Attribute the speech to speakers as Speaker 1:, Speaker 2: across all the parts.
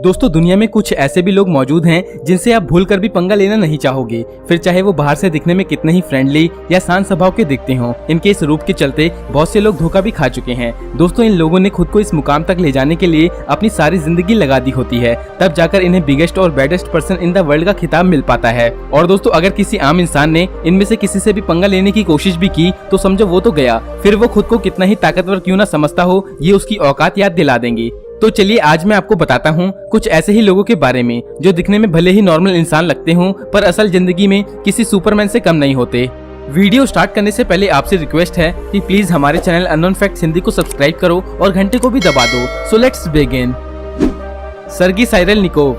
Speaker 1: दोस्तों दुनिया में कुछ ऐसे भी लोग मौजूद हैं जिनसे आप भूल कर भी पंगा लेना नहीं चाहोगे, फिर चाहे वो बाहर से दिखने में कितने ही फ्रेंडली या शांत स्वभाव के दिखते हों। इनके इस रूप के चलते बहुत से लोग धोखा भी खा चुके हैं। दोस्तों इन लोगों ने खुद को इस मुकाम तक ले जाने के लिए अपनी सारी जिंदगी लगा दी होती है, तब जाकर इन्हें बिगेस्ट और baddest person in the world का खिताब मिल पाता है। और दोस्तों अगर किसी आम इंसान ने इनमें से किसी से भी पंगा लेने की कोशिश भी की तो समझो वो तो गया, फिर वो खुद को कितना ही ताकतवर क्यों ना समझता हो, ये उसकी औकात याद दिला देंगी। तो चलिए आज मैं आपको बताता हूँ कुछ ऐसे ही लोगों के बारे में जो दिखने में भले ही नॉर्मल इंसान लगते हों पर असल जिंदगी में किसी सुपरमैन से कम नहीं होते। वीडियो स्टार्ट करने से पहले आपसे रिक्वेस्ट है कि प्लीज हमारे चैनल अननोन फैक्ट्स हिंदी को सब्सक्राइब करो और घंटे को भी दबा दो। So let's begin. Sergei Syrelnikov.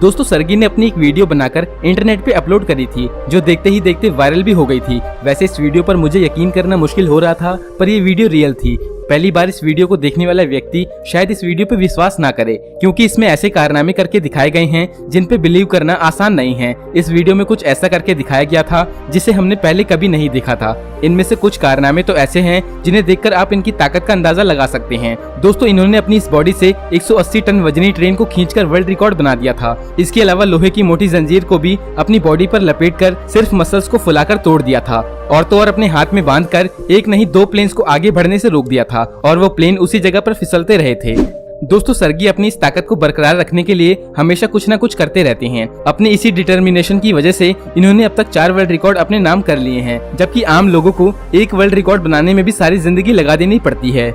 Speaker 1: दोस्तों सर्गी ने अपनी एक वीडियो बनाकर इंटरनेट पे अपलोड करी थी जो देखते ही देखते वायरल भी हो गई थी। वैसे इस वीडियो पर मुझे यकीन करना मुश्किल हो रहा था पर ये वीडियो रियल थी। पहली बार इस वीडियो को देखने वाला व्यक्ति शायद इस वीडियो पे विश्वास ना करे क्योंकि इसमें ऐसे कारनामे करके दिखाए गए हैं जिन पे बिलीव करना आसान नहीं है। इस वीडियो में कुछ ऐसा करके दिखाया गया था जिसे हमने पहले कभी नहीं देखा था। इनमें से कुछ कारनामे तो ऐसे हैं जिन्हें देखकर आप इनकी ताकत का अंदाजा लगा सकते हैं। दोस्तों इन्होंने अपनी इस बॉडी से 180 टन वजनी ट्रेन को खींचकर वर्ल्ड रिकॉर्ड बना दिया था। इसके अलावा लोहे की मोटी जंजीर को भी अपनी बॉडी पर लपेटकर सिर्फ मसल्स को फुलाकर तोड़ दिया था और तो और अपने हाथ में बांधकर एक नहीं दो प्लेन्स को आगे बढ़ने से रोक दिया था और वो प्लेन उसी जगह पर फिसलते रहे थे। दोस्तों सर्गी अपनी इस ताकत को बरकरार रखने के लिए हमेशा कुछ न कुछ करते रहते हैं। अपनी इसी डिटर्मिनेशन की वजह से इन्होंने अब तक 4 वर्ल्ड रिकॉर्ड अपने नाम कर लिए हैं, जबकि आम लोगों को एक वर्ल्ड रिकॉर्ड बनाने में भी सारी जिंदगी लगा देनी पड़ती है।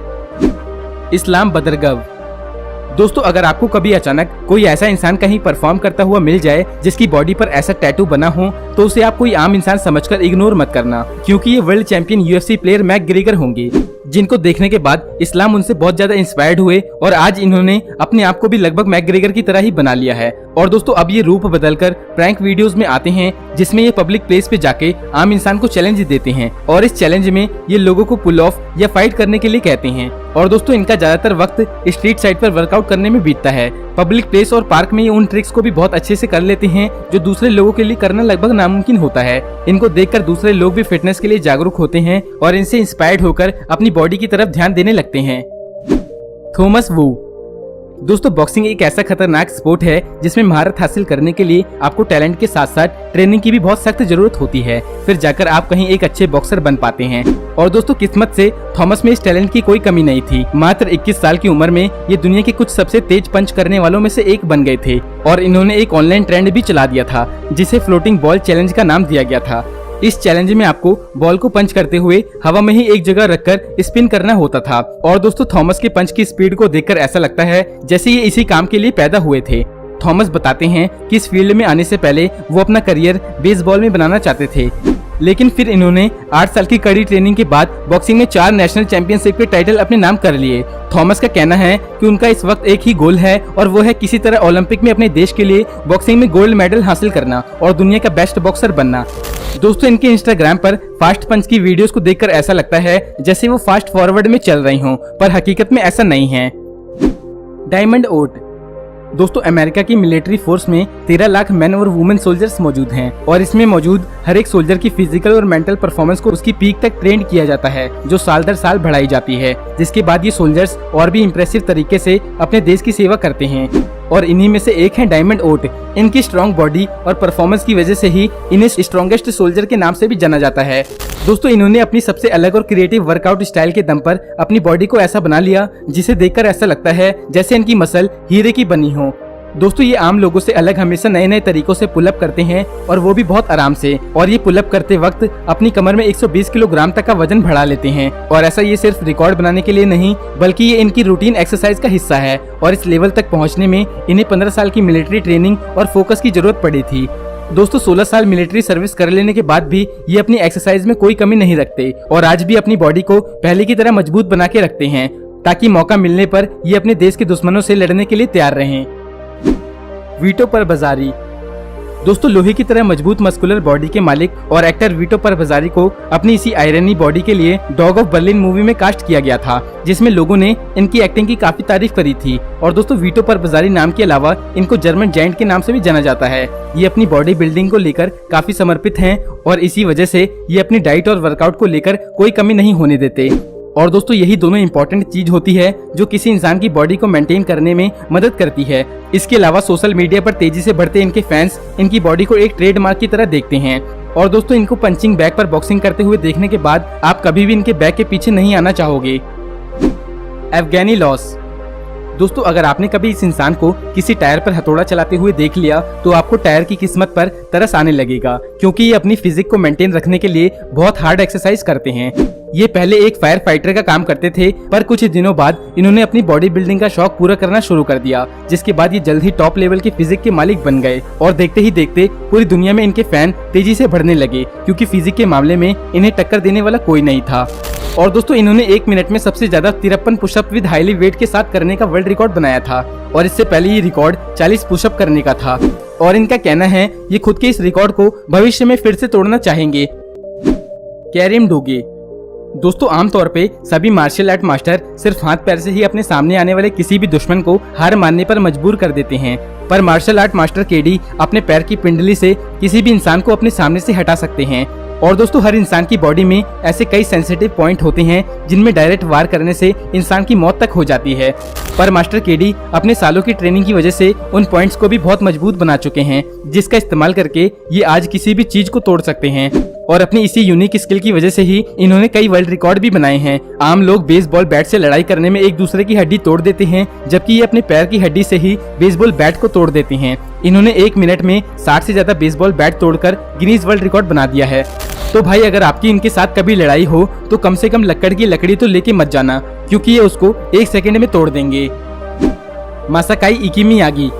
Speaker 1: इस्लाम बदरगव। दोस्तों अगर आपको कभी अचानक कोई ऐसा इंसान कहीं परफॉर्म करता हुआ मिल जाए जिसकी बॉडी पर ऐसा टैटू बना हो तो उसे आप कोई आम इंसान समझकर इग्नोर मत करना क्योंकि ये world champion UFC player McGregor होंगे जिनको देखने के बाद इस्लाम उनसे बहुत ज्यादा इंस्पायर्ड हुए और आज इन्होंने अपने आप को भी लगभग मैकग्रेगर की तरह ही बना लिया है। और दोस्तों अब ये रूप बदलकर प्रैंक वीडियोस में आते हैं जिसमें ये पब्लिक प्लेस पे जाके आम इंसान को चैलेंज देते हैं और इस चैलेंज में ये लोगों को पुल ऑफ या फाइट करने के लिए कहते हैं। और दोस्तों इनका ज्यादातर वक्त स्ट्रीट साइड पर वर्कआउट करने में बीतता है। पब्लिक प्लेस और पार्क में ये उन ट्रिक्स को भी बहुत अच्छे से कर लेते हैं जो दूसरे लोगों के लिए करना लगभग नामुमकिन होता है। इनको देखकर दूसरे लोग भी फिटनेस के लिए जागरूक होते हैं और इनसे इंस्पायर्ड होकर अपनी बॉडी की तरफ ध्यान देने लगते हैं। थॉमस वू। दोस्तों बॉक्सिंग एक ऐसा खतरनाक स्पोर्ट है जिसमें महारत हासिल करने के लिए आपको टैलेंट के साथ साथ ट्रेनिंग की भी बहुत सख्त जरूरत होती है, फिर जाकर आप कहीं एक अच्छे बॉक्सर बन पाते हैं। और दोस्तों किस्मत से थॉमस में इस टैलेंट की कोई कमी नहीं थी। मात्र 21 साल की उम्र में ये दुनिया के कुछ सबसे तेज पंच करने वालों में से एक बन गए थे और इन्होंने एक ऑनलाइन ट्रेंड भी चला दिया था जिसे फ्लोटिंग बॉल चैलेंज का नाम दिया गया था। इस चैलेंज में आपको बॉल को पंच करते हुए हवा में ही एक जगह रखकर स्पिन करना होता था। और दोस्तों थॉमस के पंच की स्पीड को देखकर ऐसा लगता है जैसे ये इसी काम के लिए पैदा हुए थे। थॉमस बताते हैं कि इस फील्ड में आने से पहले वो अपना करियर बेसबॉल में बनाना चाहते थे, लेकिन फिर इन्होंने 8 साल की कड़ी ट्रेनिंग के बाद बॉक्सिंग में 4 नेशनल चैंपियनशिप के टाइटल अपने नाम कर लिए। थॉमस का कहना है कि उनका इस वक्त एक ही गोल है और वो है किसी तरह ओलंपिक में अपने देश के लिए बॉक्सिंग में गोल्ड मेडल हासिल करना और दुनिया का बेस्ट बॉक्सर बनना। दोस्तों इनके इंस्टाग्राम पर फास्ट पंच की वीडियोस को देखकर ऐसा लगता है जैसे वो फास्ट फॉरवर्ड में चल रही हों, पर हकीकत में ऐसा नहीं है। डायमंड ओट। दोस्तों अमेरिका की मिलिट्री फोर्स में 13 लाख मैन और वुमेन सोल्जर्स मौजूद हैं और इसमें मौजूद हर एक सोल्जर की फिजिकल और मेंटल परफॉर्मेंस को उसकी पीक तक ट्रेन किया जाता है जो साल दर साल बढ़ाई जाती है, जिसके बाद ये सोल्जर्स और भी इम्प्रेसिव तरीके से अपने देश की सेवा करते हैं और इन्हीं में से एक है डायमंड ओट। इनकी स्ट्रॉन्ग बॉडी और परफॉर्मेंस की वजह से ही इन्हें स्ट्रॉन्गेस्ट सोल्जर के नाम से भी जाना जाता है। दोस्तों इन्होंने अपनी सबसे अलग और क्रिएटिव वर्कआउट स्टाइल के दम पर अपनी बॉडी को ऐसा बना लिया जिसे देखकर ऐसा लगता है जैसे इनकी मसल हीरे की बनी हो। दोस्तों ये आम लोगों से अलग हमेशा नए नए तरीकों से पुलअप करते हैं और वो भी बहुत आराम से, और ये पुलअप करते वक्त अपनी कमर में 120 किलोग्राम तक का वजन बढ़ा लेते हैं। और ऐसा ये सिर्फ रिकॉर्ड बनाने के लिए नहीं बल्कि ये इनकी रूटीन एक्सरसाइज का हिस्सा है और इस लेवल तक पहुंचने में इन्हें 15 साल की मिलिट्री ट्रेनिंग और फोकस की जरूरत पड़ी थी। दोस्तों 16 साल मिलिट्री सर्विस कर लेने के बाद भी ये अपनी एक्सरसाइज में कोई कमी नहीं रखते और आज भी अपनी बॉडी को पहले की तरह मजबूत बना के रखते हैं ताकि मौका मिलने पर ये अपने देश के दुश्मनों से लड़ने के लिए तैयार रहें। वीटो परबज़ारी। दोस्तों लोहे की तरह मजबूत मस्कुलर बॉडी के मालिक और एक्टर वीटो परबज़ारी को अपनी इसी आयरनी बॉडी के लिए डॉग ऑफ बर्लिन मूवी में कास्ट किया गया था जिसमें लोगों ने इनकी एक्टिंग की काफी तारीफ करी थी। और दोस्तों वीटो परबज़ारी नाम के अलावा इनको जर्मन जायंट के नाम से भी जाना जाता है। ये अपनी बॉडी बिल्डिंग को लेकर काफी समर्पित हैं और इसी वजह से ये अपनी डाइट और वर्कआउट को लेकर कोई कमी नहीं होने देते। और दोस्तों यही दोनों इंपॉर्टेंट चीज होती है जो किसी इंसान की बॉडी को मेंटेन करने में मदद करती है। इसके अलावा सोशल मीडिया पर तेजी से बढ़ते इनके फैंस इनकी बॉडी को एक ट्रेडमार्क की तरह देखते हैं। और दोस्तों इनको पंचिंग बैग पर बॉक्सिंग करते हुए देखने के बाद आप कभी भी इनके बैग के पीछे नहीं आना चाहोगे। अफगानी लॉस। दोस्तों अगर आपने कभी इस इंसान को किसी टायर पर हथौड़ा चलाते हुए देख लिया तो आपको टायर की किस्मत पर तरस आने लगेगा, क्योंकि ये अपनी फिजिक को मेंटेन रखने के लिए बहुत हार्ड एक्सरसाइज करते हैं। ये पहले एक फायर फाइटर का काम करते थे, पर कुछ दिनों बाद इन्होंने अपनी बॉडी बिल्डिंग का शौक पूरा करना शुरू कर दिया, जिसके बाद ये जल्द ही टॉप लेवल के फिजिक के मालिक बन गए। और देखते ही देखते पूरी दुनिया में इनके फैन तेजी से बढ़ने लगे, क्योंकि फिजिक के मामले में इन्हें टक्कर देने वाला कोई नहीं था। और दोस्तों इन्होंने 1 मिनट में सबसे ज्यादा 53 पुशअप विद हाईली वेट के साथ करने का वर्ल्ड रिकॉर्ड बनाया था, और इससे पहले ये रिकॉर्ड 40 पुशअप करने का था। और इनका कहना है ये खुद के इस रिकॉर्ड को भविष्य में फिर से तोड़ना चाहेंगे। कैरिम डोगे। दोस्तों आमतौर पे सभी मार्शल आर्ट मास्टर सिर्फ हाथ पैर से ही अपने सामने आने वाले किसी भी दुश्मन को हार मानने पर मजबूर कर देते हैं, पर मार्शल आर्ट मास्टर केडी अपने पैर की पिंडली से किसी भी इंसान को अपने सामने से हटा सकते हैं। और दोस्तों हर इंसान की बॉडी में ऐसे कई सेंसिटिव पॉइंट होते हैं जिनमें डायरेक्ट वार करने से इंसान की मौत तक हो जाती है, पर मास्टर केडी अपने सालों की ट्रेनिंग की वजह से उन पॉइंट्स को भी बहुत मजबूत बना चुके हैं, जिसका इस्तेमाल करके ये आज किसी भी चीज को तोड़ सकते हैं। और अपनी इसी यूनिक स्किल की वजह से ही इन्होंने कई वर्ल्ड रिकॉर्ड भी बनाए हैं। आम लोग बेसबॉल बैट से लड़ाई करने में एक दूसरे की हड्डी तोड़ देते हैं, जबकि ये अपने पैर की हड्डी से ही बेसबॉल बैट को तोड़ देते हैं। इन्होंने 1 मिनट में 60 से ज्यादा बेसबॉल बैट तोड़कर गिनीज वर्ल्ड रिकॉर्ड बना दिया है। तो भाई अगर आपकी इनके साथ कभी लड़ाई हो तो कम से कम लक्कड़ की लकड़ी तो लेके मत जाना, क्योंकि ये उसको 1 सेकंड में तोड़ देंगे। मासाकाई इकिमियागी।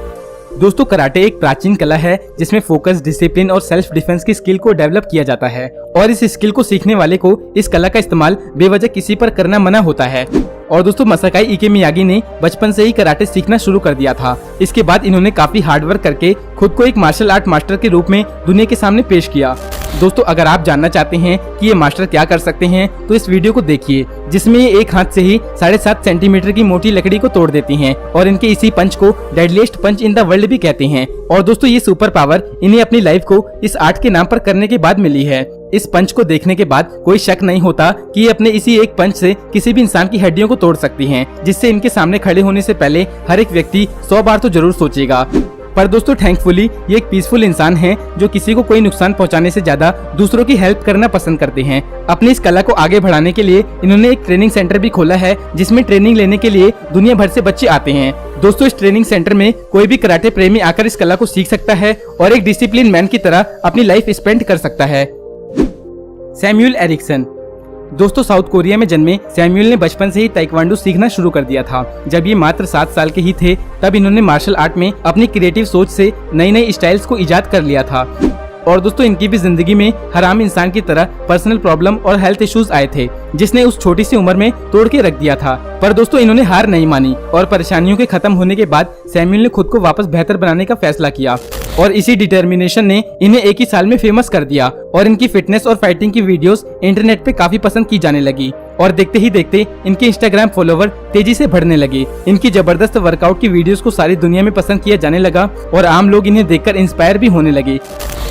Speaker 1: दोस्तों कराटे एक प्राचीन कला है जिसमें फोकस, डिसिप्लिन और सेल्फ डिफेंस की स्किल को डेवलप किया जाता है, और इस स्किल को सीखने वाले को इस कला का इस्तेमाल बेवजह किसी पर करना मना होता है। और दोस्तों मासाकाई इकिमियागी ने बचपन से ही कराटे सीखना शुरू कर दिया था। इसके बाद इन्होंने काफी हार्डवर्क करके खुद को एक मार्शल आर्ट मास्टर के रूप में दुनिया के सामने पेश किया। दोस्तों अगर आप जानना चाहते हैं कि ये मास्टर क्या कर सकते हैं तो इस वीडियो को देखिए, जिसमें ये एक हाथ से ही 7.5 सेंटीमीटर की मोटी लकड़ी को तोड़ देती हैं, और इनके इसी पंच को deadliest punch in the world भी कहते हैं। और दोस्तों ये सुपर पावर इन्हें अपनी लाइफ को इस आर्ट के नाम पर करने के बाद मिली है। इस पंच को देखने के बाद कोई शक नहीं होता कि ये अपने इसी एक पंच से किसी भी इंसान की हड्डियों को तोड़ सकती हैं, जिससे इनके सामने खड़े होने से पहले हर एक व्यक्ति 100 बार तो जरूर सोचेगा। पर दोस्तों थैंकफुली ये एक पीसफुल इंसान है जो किसी को कोई नुकसान पहुंचाने से ज्यादा दूसरों की हेल्प करना पसंद करते हैं। अपनी इस कला को आगे बढ़ाने के लिए इन्होंने एक ट्रेनिंग सेंटर भी खोला है, जिसमें ट्रेनिंग लेने के लिए दुनिया भर से बच्चे आते हैं। दोस्तों इस ट्रेनिंग सेंटर में कोई भी कराटे प्रेमी आकर इस कला को सीख सकता है और एक डिसिप्लिन मैन की तरह अपनी लाइफ स्पेंड कर सकता है। Samuel Ericsson. दोस्तों साउथ कोरिया में जन्मे सैमुअल ने बचपन से ही ताइक्वांडो सीखना शुरू कर दिया था। जब ये मात्र 7 साल के ही थे तब इन्होंने मार्शल आर्ट में अपनी क्रिएटिव सोच से नई नई स्टाइल्स को इजाद कर लिया था। और दोस्तों इनकी भी जिंदगी में हर आम इंसान की तरह पर्सनल प्रॉब्लम और हेल्थ इश्यूज आए थे, जिसने उस छोटी सी उम्र में तोड़ के रख दिया था। पर दोस्तों इन्होंने हार नहीं मानी और परेशानियों के खत्म होने के बाद सैमुअल ने खुद को वापस बेहतर बनाने का फैसला किया, और इसी डिटर्मिनेशन ने इन्हें 1 ही साल में फेमस कर दिया। और इनकी फिटनेस और फाइटिंग की वीडियोस इंटरनेट पे काफी पसंद की जाने लगी, और देखते ही देखते इनके इंस्टाग्राम फॉलोवर तेजी से बढ़ने लगे। इनकी जबरदस्त वर्कआउट की वीडियोस को सारी दुनिया में पसंद किया जाने लगा, और आम लोग इन्हें देखकर इंस्पायर भी होने लगे।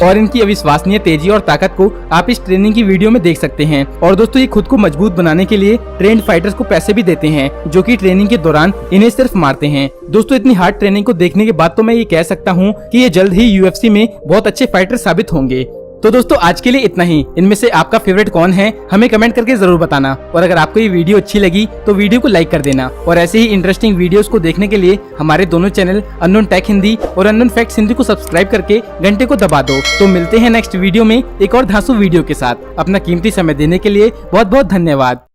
Speaker 1: और इनकी अविश्वसनीय तेजी और ताकत को आप इस ट्रेनिंग की वीडियो में देख सकते हैं। और दोस्तों ये खुद को मजबूत बनाने के लिए ट्रेंड फाइटर्स को पैसे भी देते हैं, जो कि ट्रेनिंग के दौरान इन्हें सिर्फ मारते हैं। दोस्तों इतनी हार्ड ट्रेनिंग को देखने के बाद तो मैं ये कह सकता हूँ कि ये जल्द ही UFC में बहुत अच्छे फाइटर साबित होंगे। तो दोस्तों आज के लिए इतना ही। इनमें से आपका फेवरेट कौन है हमें कमेंट करके जरूर बताना, और अगर आपको ये वीडियो अच्छी लगी तो वीडियो को लाइक कर देना। और ऐसे ही इंटरेस्टिंग वीडियोस को देखने के लिए हमारे दोनों चैनल अननोन टेक हिंदी और अननोन फैक्ट्स हिंदी को सब्सक्राइब करके घंटे को दबा दो। तो मिलते हैं नेक्स्ट वीडियो में एक और धांसू वीडियो के साथ। अपना कीमती समय देने के लिए बहुत बहुत धन्यवाद।